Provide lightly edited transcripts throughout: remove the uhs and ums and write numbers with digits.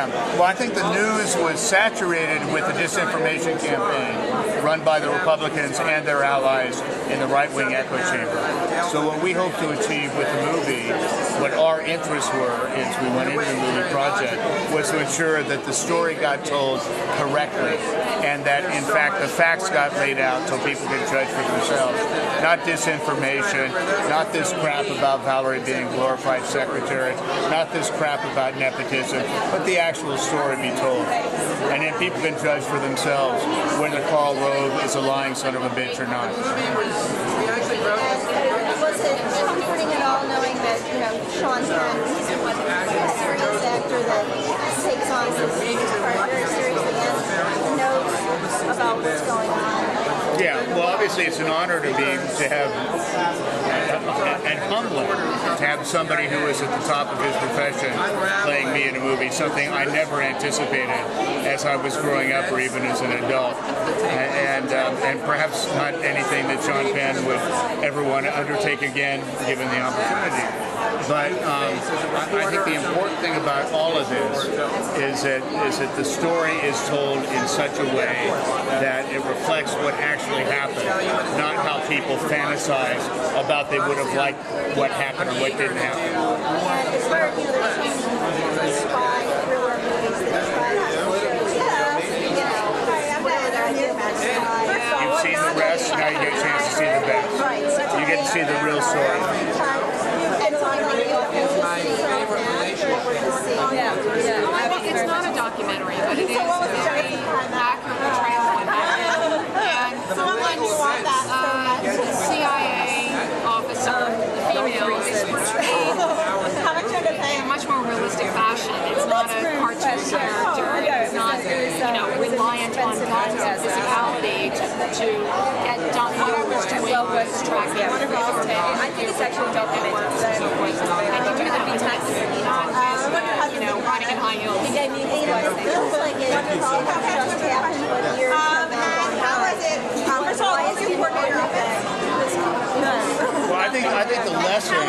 Yeah, well, I think the news was saturated with the disinformation campaign run by the Republicans and their allies in the right-wing echo chamber. So what we hope to achieve with the movie, what our interests were as we went into the movie project, was to ensure that the story got told correctly and that, in fact, the facts got laid out so people can judge for themselves. Not disinformation, not this crap about Valerie being glorified secretary, not this crap about nepotism, but the actual story be told. And then people can judge for themselves whether Karl Rove is a lying son of a bitch or not. Was it comforting at all knowing that, Sean Penn, he's a serious actor that takes on this part very seriously and knows about what's going on? Yeah, well, obviously it's an honor to have, and humbling to have somebody who is at the top of his profession playing me in a movie, something I never anticipated as I was growing up or even as an adult. And perhaps not anything that Sean Penn would ever want to undertake again, given the opportunity. But I think the important thing about all of this is that the story is told in such a way that it reflects what actually happened, not how people fantasize about they would have liked what happened or what didn't happen. It's where there's spy thriller movies that try You've seen the rest, now you get a chance to see the best. You get to see the real story. It's not a documentary, but it is a very accurate portrayal of what happened. And the CIA officer, the female, is portrayed in a much more realistic fashion. It's not a cartoon character. It's not, reliant on guns and physicality to get done whatever's to win with tracking. I think it's actually a documentary. And you do that with Texas, not just, running in high heels. It feels like it just happened, but years have been going on. First of all, what's your coordinator of it? Well, I think the lesson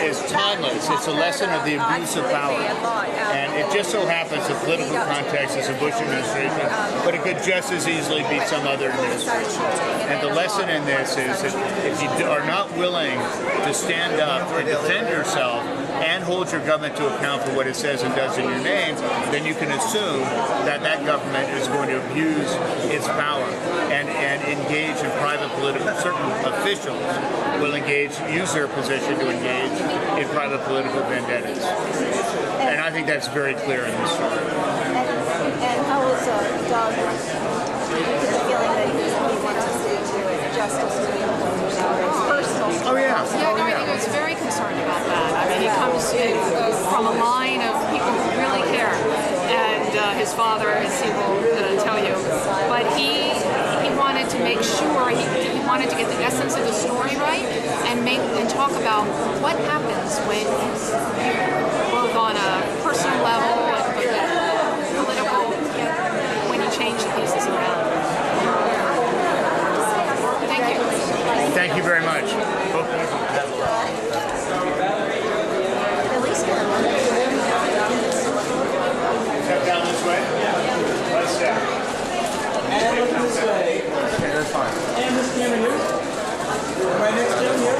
is timeless. It's a lesson of the abuse of power. And it just so happens the political context is a Bush administration, but it could just as easily be some other administration. And the lesson in this is that if you are not willing to stand up and defend yourself and hold your government to account for what it says and does in your name, then you can assume that that government is going to abuse its power and engage in private political, certain officials will use their position to engage in private political vendettas. And I think that's very clear in this story. And how was Doug? The feeling that he wants us to do justice to personal. Oh yeah. Yeah, no, I think he was very concerned about that. I mean, he comes from a line of people who really care, and his father, as he will tell you, but he wanted to make sure he wanted to get the essence of the story right and talk about what happens when both on a personal level and political, when you change the pieces around. Thank you. Thank you very much. Step down this way. Let's step. And look this way. Okay, that's fine. And this camera here. Right next to him here.